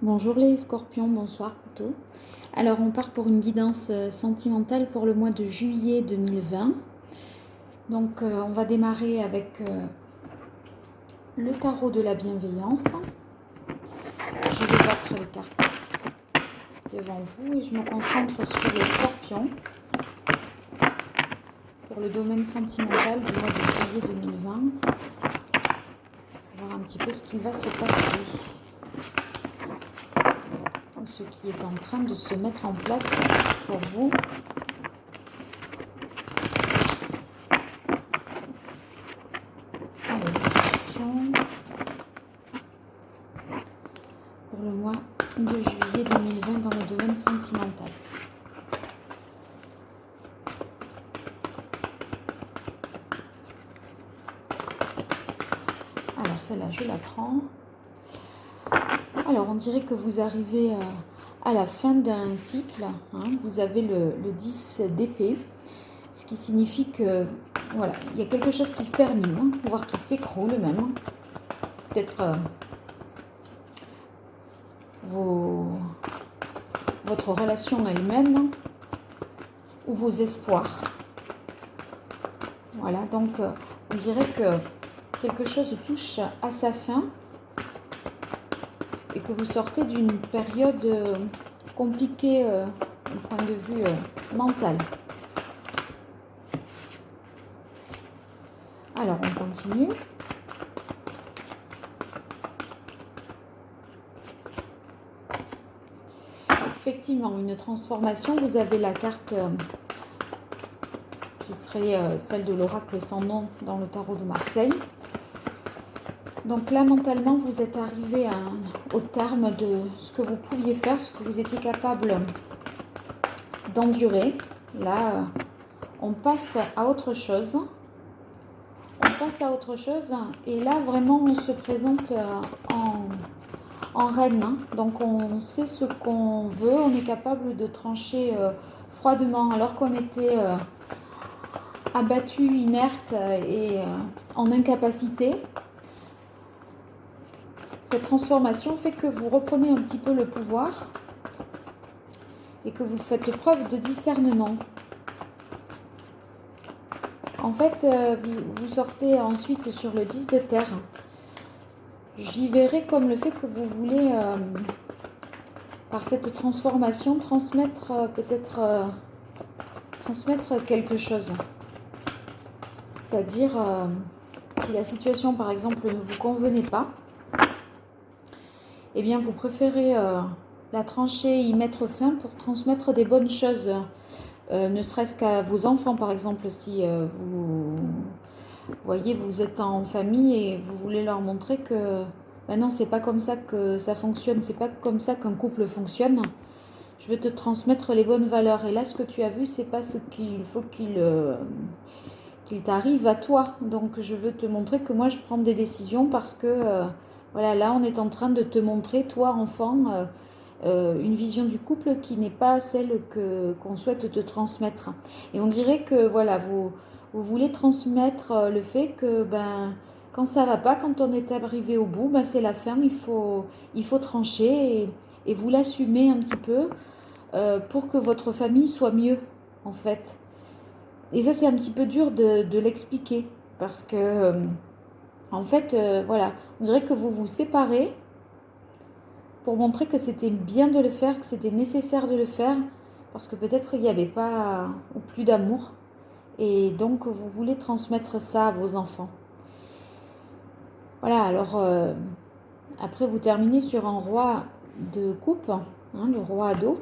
Bonjour les scorpions, bonsoir plutôt. Alors on part pour une guidance sentimentale pour le mois de juillet 2020. Donc on va démarrer avec le tarot de la bienveillance. Je vais battre les cartes devant vous et je me concentre sur les scorpions pour le domaine sentimental du mois de juillet 2020. Voir un petit peu ce qui va se passer. Ce qui est en train de se mettre en place pour vous. Allez, les scorpions pour le mois de juillet 2020 dans le domaine sentimental. Alors celle-là, je la prends. Alors on dirait que vous arrivez à la fin d'un cycle. Vous avez le 10 d'épée, ce qui signifie que voilà, il y a quelque chose qui se termine, voire qui s'écroule même. Peut-être votre relation elle-même ou vos espoirs. Voilà, donc on dirait que quelque chose touche à sa fin et que vous sortez d'une période compliquée du point de vue mental. Alors on continue. Effectivement, une transformation, vous avez la carte qui serait celle de l'oracle sans nom dans le tarot de Marseille. Donc là, mentalement, vous êtes arrivé au terme de ce que vous pouviez faire, ce que vous étiez capable d'endurer. Là, on passe à autre chose. Et là, vraiment, on se présente en reine. Donc, on sait ce qu'on veut. On est capable de trancher froidement alors qu'on était abattu, inerte et en incapacité. Cette transformation fait que vous reprenez un petit peu le pouvoir et que vous faites preuve de discernement. En fait, vous sortez ensuite sur le 10 de terre. J'y verrai comme le fait que vous voulez, par cette transformation, transmettre quelque chose. C'est-à-dire, si la situation, par exemple, ne vous convenait pas, eh bien, vous préférez la trancher, y mettre fin pour transmettre des bonnes choses. Ne serait-ce qu'à vos enfants, par exemple, si vous voyez, vous êtes en famille et vous voulez leur montrer que non, c'est pas comme ça que ça fonctionne, c'est pas comme ça qu'un couple fonctionne. Je veux te transmettre les bonnes valeurs. Et là, ce que tu as vu, c'est pas ce qu'il faut qu'il t'arrive à toi. Donc, je veux te montrer que moi, je prends des décisions parce que voilà, là, on est en train de te montrer, toi, enfant, une vision du couple qui n'est pas celle qu'on souhaite te transmettre. Et on dirait que voilà, vous voulez transmettre le fait que quand ça va pas, quand on est arrivé au bout, c'est la fin, il faut trancher et vous l'assumez un petit peu pour que votre famille soit mieux en fait. Et ça c'est un petit peu dur de l'expliquer parce que en fait voilà, on dirait que vous vous séparez pour montrer que c'était bien de le faire, que c'était nécessaire de le faire, parce que peut-être il n'y avait pas ou plus d'amour. Et donc, vous voulez transmettre ça à vos enfants. Voilà, alors, après, vous terminez sur un roi de coupe, le roi à dos.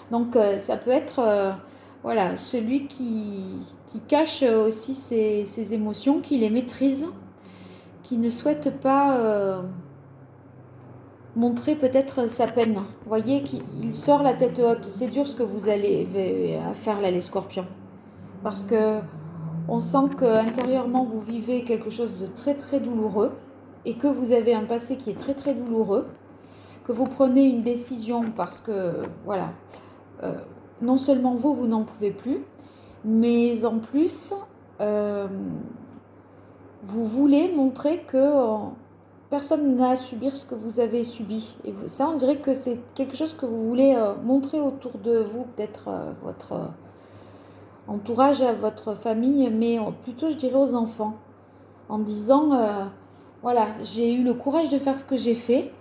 Donc, ça peut être, voilà, celui qui cache aussi ses émotions, qui les maîtrise, qui ne souhaite pas montrer peut-être sa peine. Vous voyez qu'il sort la tête haute. C'est dur ce que vous allez à faire là, les scorpions. Parce que on sent qu'intérieurement, vous vivez quelque chose de très très douloureux et que vous avez un passé qui est très très douloureux, que vous prenez une décision parce que, voilà, non seulement vous n'en pouvez plus, mais en plus, vous voulez montrer que personne n'a à subir ce que vous avez subi. Et ça, on dirait que c'est quelque chose que vous voulez montrer autour de vous, peut-être votre entourage, à votre famille, mais plutôt, je dirais, aux enfants, en disant, voilà, j'ai eu le courage de faire ce que j'ai fait,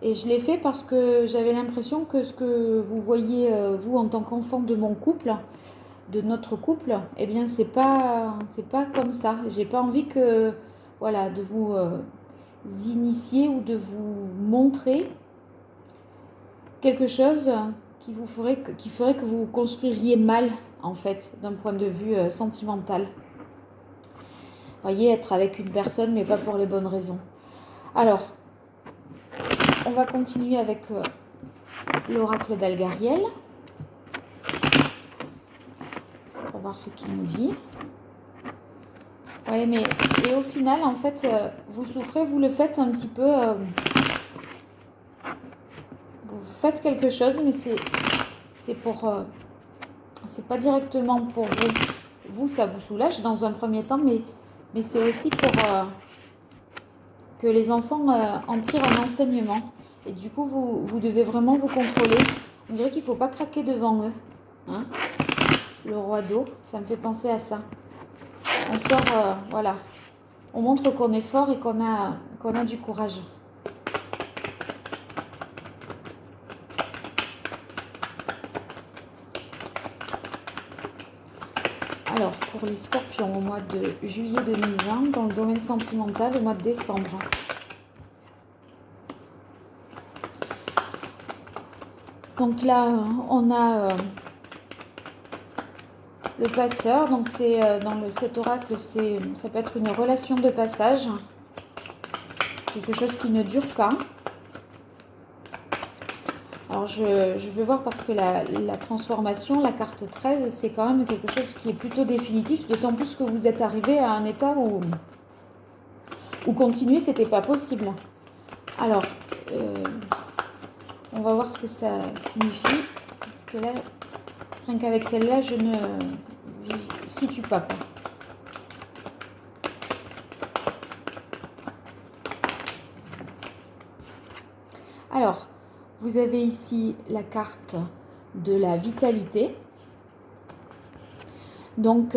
et je l'ai fait parce que j'avais l'impression que ce que vous voyez, vous, en tant qu'enfant de mon couple, de notre couple, eh bien, c'est pas comme ça. J'ai pas envie que, voilà, de vous initier ou de vous montrer quelque chose qui ferait que vous construiriez mal, en fait, d'un point de vue sentimental. Voyez, être avec une personne, mais pas pour les bonnes raisons. Alors, on va continuer avec l'oracle d'Algariel. Pour voir ce qu'il nous dit. Oui, mais et au final, en fait, vous souffrez, vous le faites un petit peu. Vous faites quelque chose, mais c'est pour. C'est pas directement pour vous. Vous, ça vous soulage dans un premier temps, mais c'est aussi pour que les enfants en tirent un enseignement. Et du coup, vous devez vraiment vous contrôler. On dirait qu'il ne faut pas craquer devant eux. Hein, le roi d'eau, ça me fait penser à ça. On sort, voilà. On montre qu'on est fort et qu'on a du courage. Alors, pour les scorpions, au mois de juillet 2020, dans le domaine sentimental, au mois de décembre. Donc là, on a le passeur. Donc c'est dans cet oracle, ça peut être une relation de passage, quelque chose qui ne dure pas. Alors je vais voir parce que la transformation, la carte 13, c'est quand même quelque chose qui est plutôt définitif, d'autant plus que vous êtes arrivé à un état où continuer, c'était pas possible. Alors, on va voir ce que ça signifie, parce que là, rien qu'avec celle-là, je ne situe pas, quoi. Alors, vous avez ici la carte de la vitalité. Donc,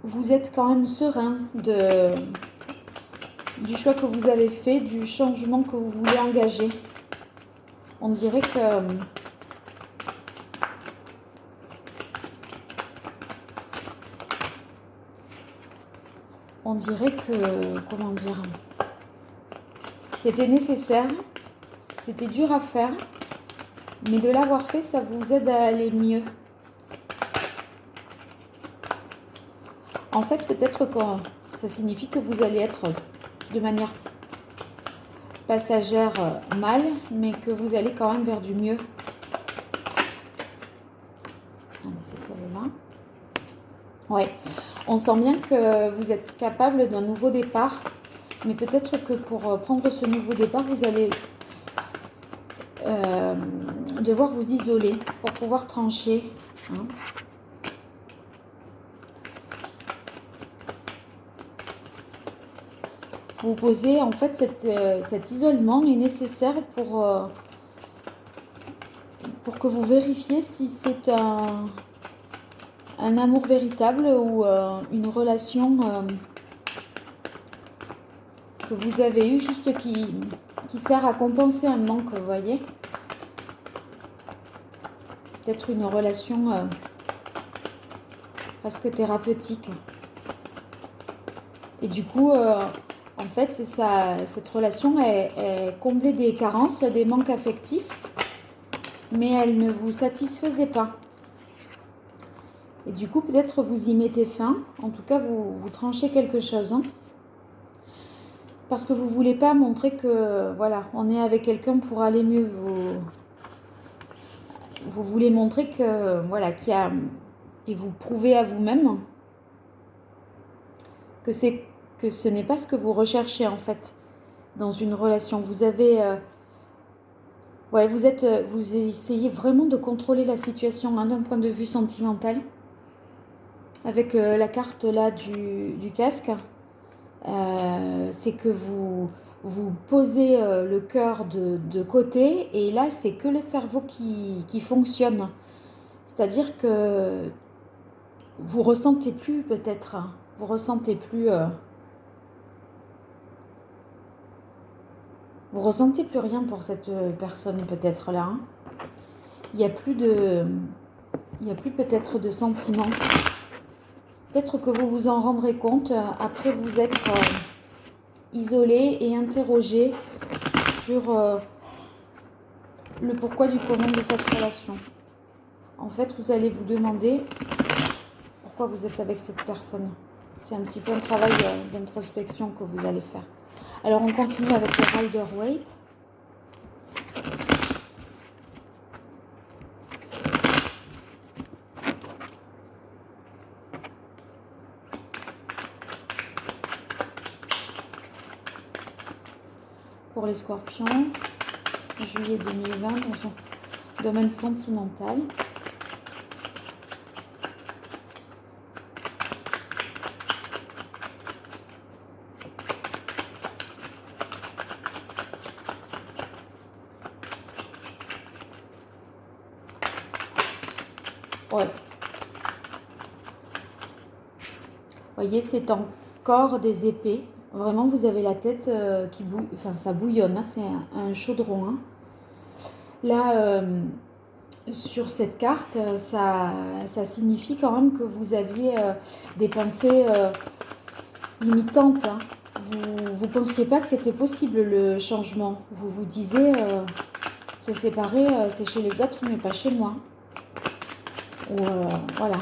vous êtes quand même serein du choix que vous avez fait, du changement que vous voulez engager. On dirait que comment dire, c'était nécessaire, c'était dur à faire, mais de l'avoir fait, ça vous aide à aller mieux. En fait, peut-être que ça signifie que vous allez être de manière passagère mal, mais que vous allez quand même vers du mieux. Allez, c'est celle-là. Oui, on sent bien que vous êtes capable d'un nouveau départ, mais peut-être que pour prendre ce nouveau départ, vous allez devoir vous isoler pour pouvoir trancher. Hein. Vous posez, en fait, cet isolement est nécessaire pour que vous vérifiez si c'est un amour véritable ou une relation que vous avez eue juste qui sert à compenser un manque, vous voyez. Peut-être une relation presque thérapeutique. Et du coup, en fait, c'est ça, cette relation est comblée des carences, des manques affectifs, mais elle ne vous satisfaisait pas. Et du coup, peut-être vous y mettez fin. En tout cas, vous tranchez quelque chose. Hein, parce que vous ne voulez pas montrer que, voilà, on est avec quelqu'un pour aller mieux. Vous voulez montrer que, voilà, et vous prouvez à vous-même que ce n'est pas ce que vous recherchez, en fait, dans une relation. Vous avez... vous essayez vraiment de contrôler la situation, hein, d'un point de vue sentimental. Avec la carte là du casque, c'est que vous posez le cœur de côté et là, c'est que le cerveau qui fonctionne. C'est-à-dire que vous ressentez plus peut-être, hein, vous ressentez plus rien pour cette personne peut-être là. Hein. Il n'y a plus peut-être de sentiments. Peut-être que vous vous en rendrez compte après vous être isolé et interrogé sur le pourquoi du comment de cette relation. En fait, vous allez vous demander pourquoi vous êtes avec cette personne. C'est un petit peu un travail d'introspection que vous allez faire. Alors, on continue avec le Rider-Waite. Pour les scorpions, juillet 2020, dans son domaine sentimental. Ouais. Vous voyez, c'est encore des épées. Vraiment, vous avez la tête qui bouille, enfin ça bouillonne, hein, c'est un chaudron. Hein. Là, sur cette carte, ça signifie quand même que vous aviez des pensées limitantes. Hein. Vous ne pensiez pas que c'était possible le changement. Vous vous disiez, se séparer, c'est chez les autres, mais pas chez moi. Ou, voilà.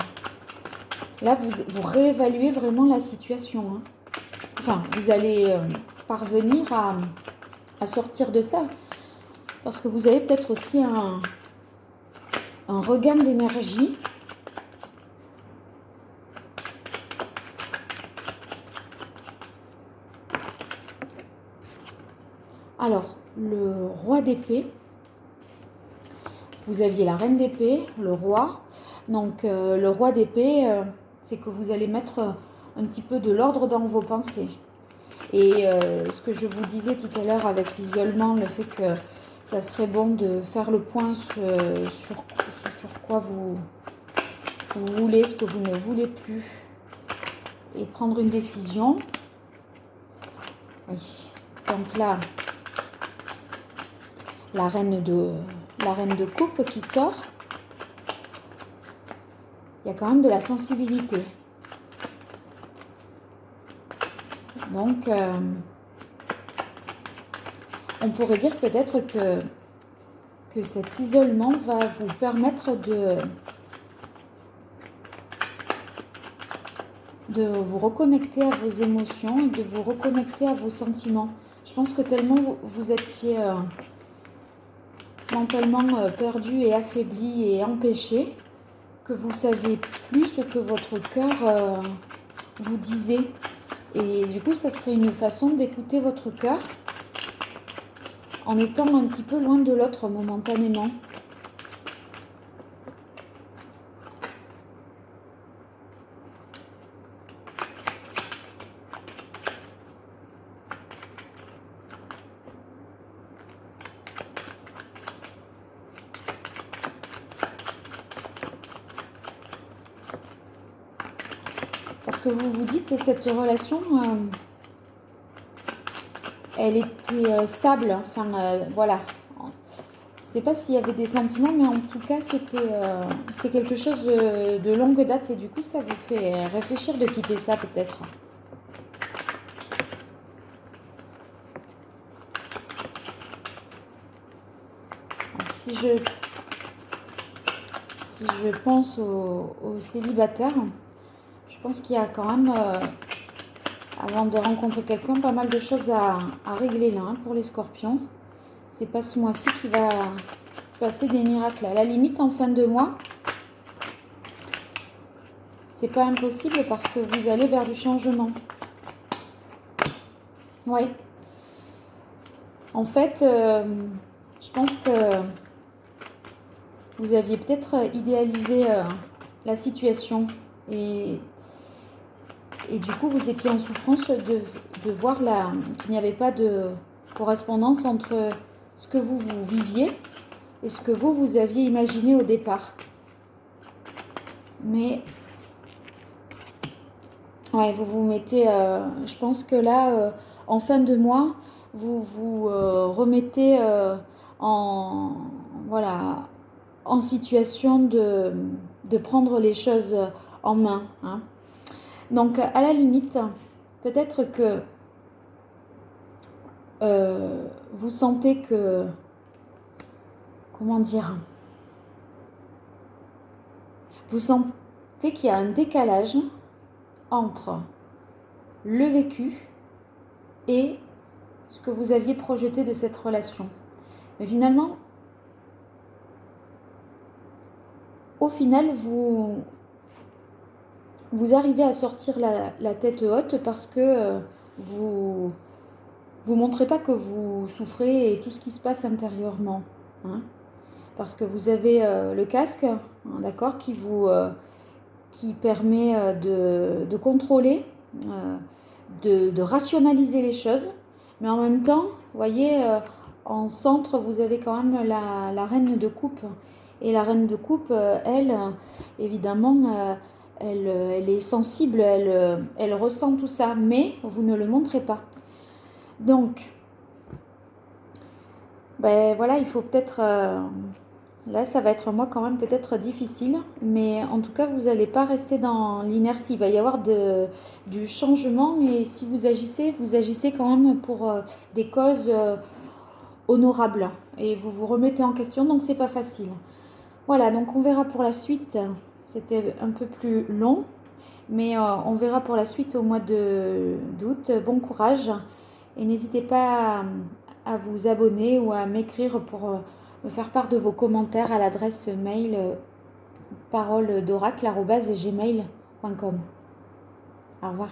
Là, vous réévaluez vraiment la situation. Hein. Enfin, vous allez parvenir à sortir de ça. Parce que vous avez peut-être aussi un regain d'énergie. Alors, le roi d'épée. Vous aviez la reine d'épée, le roi. Donc, le roi d'épée, c'est que vous allez mettre un petit peu de l'ordre dans vos pensées. Et ce que je vous disais tout à l'heure avec l'isolement, le fait que ça serait bon de faire le point sur quoi vous voulez, ce que vous ne voulez plus, et prendre une décision. Oui. Donc là, la reine de coupe qui sort. Il y a quand même de la sensibilité. Donc, on pourrait dire peut-être que cet isolement va vous permettre de vous reconnecter à vos émotions et de vous reconnecter à vos sentiments. Je pense que tellement vous étiez mentalement perdu et affaibli et empêché que vous savez plus ce que votre cœur vous disait. Et du coup, ça serait une façon d'écouter votre cœur en étant un petit peu loin de l'autre momentanément. Parce que vous vous dites que cette relation, elle était stable. Enfin, voilà. Je ne sais pas s'il y avait des sentiments, mais en tout cas, c'est quelque chose de longue date. Et du coup, ça vous fait réfléchir de quitter ça peut-être. Si je pense aux célibataires, je pense qu'il y a quand même, avant de rencontrer quelqu'un, pas mal de choses à régler là, hein, pour les scorpions. C'est pas ce mois-ci qu'il va se passer des miracles. À la limite, en fin de mois, c'est pas impossible parce que vous allez vers du changement. Oui. En fait, je pense que vous aviez peut-être idéalisé la situation et du coup, vous étiez en souffrance de voir qu'il n'y avait pas de correspondance entre ce que vous viviez et ce que vous aviez imaginé au départ. Mais ouais, vous vous mettez, je pense que là, en fin de mois, vous vous remettez voilà, en situation de prendre les choses en main. Hein. Donc, à la limite, peut-être que vous sentez que, comment dire, vous sentez qu'il y a un décalage entre le vécu et ce que vous aviez projeté de cette relation. Mais finalement, au final, vous arrivez à sortir la tête haute parce que vous montrez pas que vous souffrez et tout ce qui se passe intérieurement. Hein, parce que vous avez le casque, hein, d'accord, qui permet de contrôler, de rationaliser les choses. Mais en même temps, vous voyez, en centre, vous avez quand même la reine de coupe. Et la reine de coupe, elle, évidemment, elle est sensible, elle ressent tout ça, mais vous ne le montrez pas. Donc, ben voilà, il faut peut-être... là, ça va être moi quand même peut-être difficile, mais en tout cas, vous n'allez pas rester dans l'inertie. Il va y avoir du changement, mais si vous agissez quand même pour des causes honorables et vous vous remettez en question, donc c'est pas facile. Voilà, donc on verra pour la suite. C'était un peu plus long, mais on verra pour la suite au mois d'août. Bon courage et n'hésitez pas à vous abonner ou à m'écrire pour me faire part de vos commentaires à l'adresse mail paroledoracle@gmail.com. Au revoir.